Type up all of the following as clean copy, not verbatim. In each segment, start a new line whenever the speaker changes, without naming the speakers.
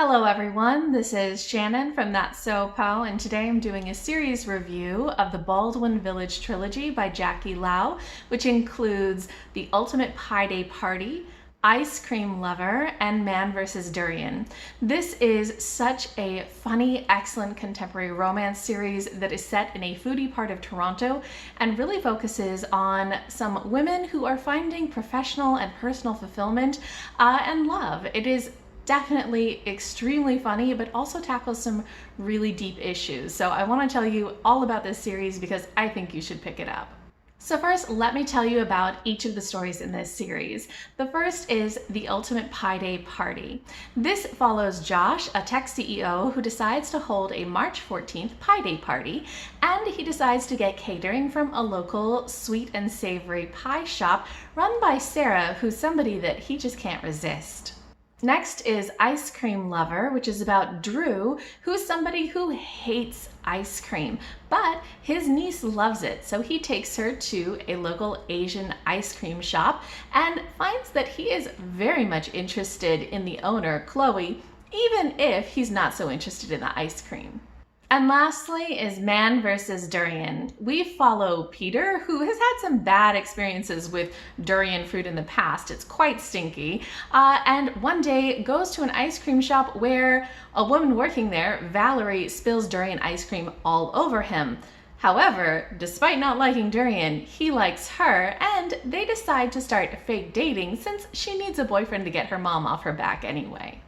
Hello everyone, this is Shannon from That's So Pal, and today I'm doing a series review of the Baldwin Village trilogy by Jackie Lau, which includes The Ultimate Pie Day Party, Ice Cream Lover, and Man vs. Durian. This is such a funny, excellent contemporary romance series that is set in a foodie part of Toronto and really focuses on some women who are finding professional and personal fulfillment and love. It is definitely extremely funny, but also tackles some really deep issues. So I want to tell you all about this series because I think you should pick it up. So first, let me tell you about each of the stories in this series. The first is The Ultimate Pie Day Party. This follows Josh, a tech CEO who decides to hold a March 14th Pie Day party, and he decides to get catering from a local sweet and savory pie shop run by Sarah, who's somebody that he just can't resist. Next is Ice Cream Lover, which is about Drew, who's somebody who hates ice cream, but his niece loves it, so he takes her to a local Asian ice cream shop and finds that he is very much interested in the owner, Chloe, even if he's not so interested in the ice cream. And lastly is Man vs. Durian. We follow Peter, who has had some bad experiences with durian fruit in the past. It's quite stinky. And one day goes to an ice cream shop where a woman working there, Valerie, spills durian ice cream all over him. However, despite not liking durian, he likes her, and they decide to start fake dating since she needs a boyfriend to get her mom off her back anyway.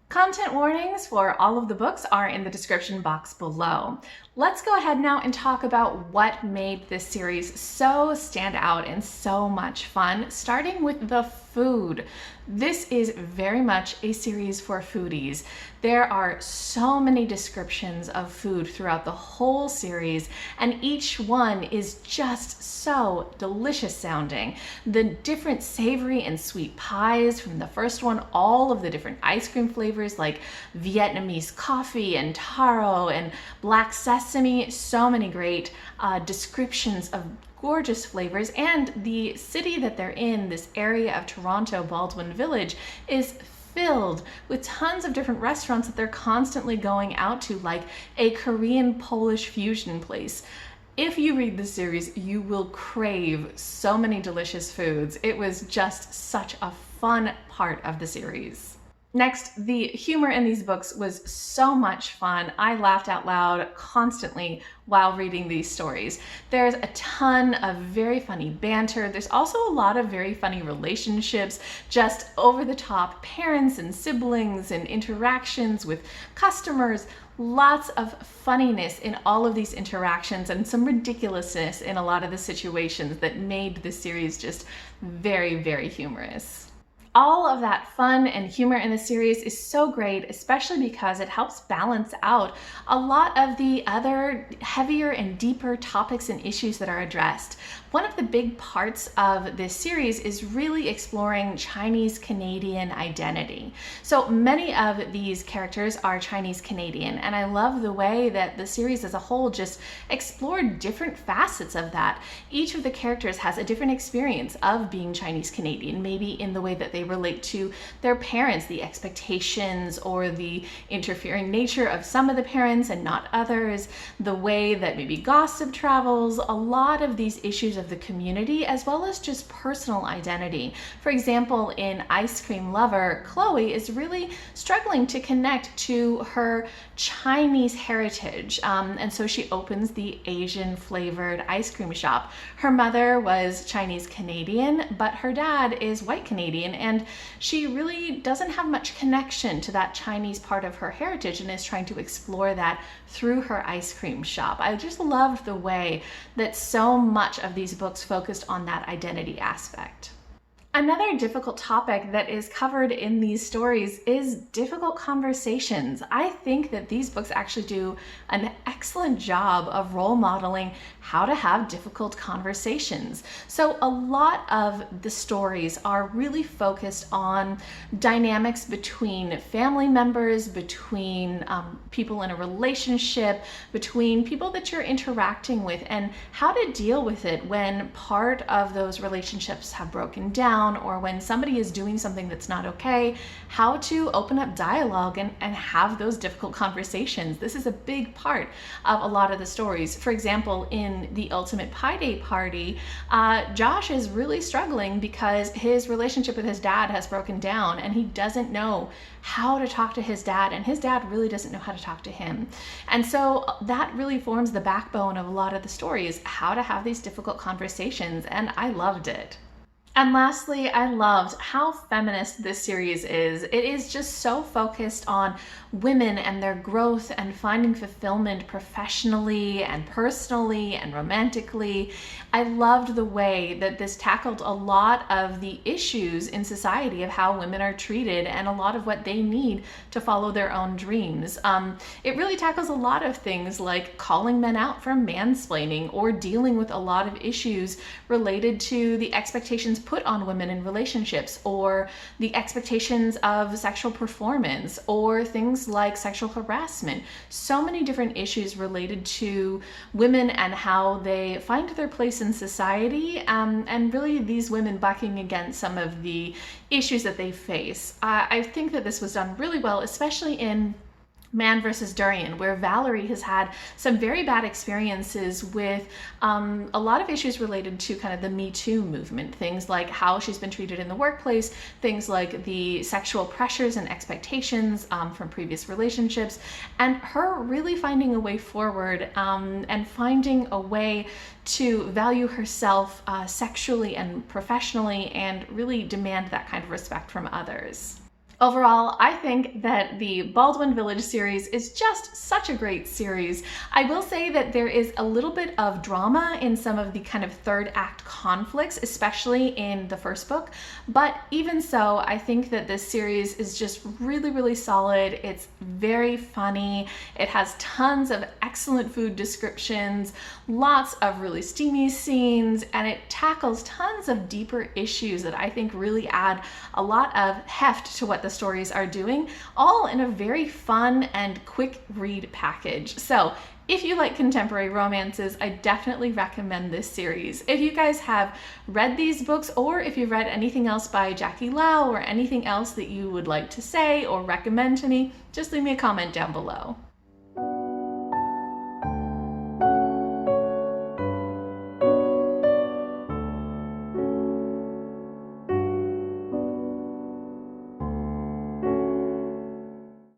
Content warnings for all of the books are in the description box below. Let's go ahead now and talk about what made this series so stand out and so much fun, starting with the food. This is very much a series for foodies. There are so many descriptions of food throughout the whole series, and each one is just so delicious sounding. The different savory and sweet pies from the first one, all of the different ice cream flavors like Vietnamese coffee and taro and black sesame, so many great descriptions of gorgeous flavors. And the city that they're in, this area of Toronto, Baldwin Village, is filled with tons of different restaurants that they're constantly going out to, like a Korean Polish fusion place. If you read the series, you will crave so many delicious foods. It was just such a fun part of the series. Next, the humor in these books was so much fun. I laughed out loud constantly while reading these stories. There's a ton of very funny banter. There's also a lot of very funny relationships, just over the top parents and siblings and interactions with customers. Lots of funniness in all of these interactions and some ridiculousness in a lot of the situations that made the series just very, very humorous. All of that fun and humor in the series is so great, especially because it helps balance out a lot of the other heavier and deeper topics and issues that are addressed. One of the big parts of this series is really exploring Chinese Canadian identity. So many of these characters are Chinese Canadian, and I love the way that the series as a whole just explored different facets of that. Each of the characters has a different experience of being Chinese Canadian, maybe in the way that they relate to their parents, the expectations or the interfering nature of some of the parents and not others, the way that maybe gossip travels, a lot of these issues of the community, as well as just personal identity. For example, in Ice Cream Lover, Chloe is really struggling to connect to her Chinese heritage, and so she opens the Asian flavored ice cream shop. Her mother was Chinese Canadian, but her dad is white Canadian, and she really doesn't have much connection to that Chinese part of her heritage and is trying to explore that through her ice cream shop. I just loved the way that so much of these books focused on that identity aspect. Another difficult topic that is covered in these stories is difficult conversations. I think that these books actually do an excellent job of role modeling how to have difficult conversations. So a lot of the stories are really focused on dynamics between family members, between people in a relationship, between people that you're interacting with, and how to deal with it when part of those relationships have broken down down or when somebody is doing something that's not okay, how to open up dialogue and have those difficult conversations. This is a big part of a lot of the stories. For example, in the Ultimate Pie Day Party, Josh is really struggling because his relationship with his dad has broken down and he doesn't know how to talk to his dad, and his dad really doesn't know how to talk to him. And so that really forms the backbone of a lot of the stories, how to have these difficult conversations, and I loved it. And lastly, I loved how feminist this series is. It is just so focused on women and their growth and finding fulfillment professionally and personally and romantically. I loved the way that this tackled a lot of the issues in society of how women are treated and a lot of what they need to follow their own dreams. It really tackles a lot of things like calling men out for mansplaining or dealing with a lot of issues related to the expectations put on women in relationships, or the expectations of sexual performance, or things like sexual harassment. So many different issues related to women and how they find their place in society, and really these women bucking against some of the issues that they face. I think that this was done really well, especially in Man versus Durian, where Valerie has had some very bad experiences with a lot of issues related to kind of the Me Too movement, things like how she's been treated in the workplace, things like the sexual pressures and expectations from previous relationships, and her really finding a way forward and finding a way to value herself sexually and professionally and really demand that kind of respect from others. Overall, I think that the Baldwin Village series is just such a great series. I will say that there is a little bit of drama in some of the kind of third act conflicts, especially in the first book. But even so, I think that this series is just really, really solid. It's very funny. It has tons of excellent food descriptions, lots of really steamy scenes, and it tackles tons of deeper issues that I think really add a lot of heft to what the stories are doing, all in a very fun and quick read package. So if you like contemporary romances, I definitely recommend this series. If you guys have read these books, or if you've read anything else by Jackie Lau or anything else that you would like to say or recommend to me, just leave me a comment down below.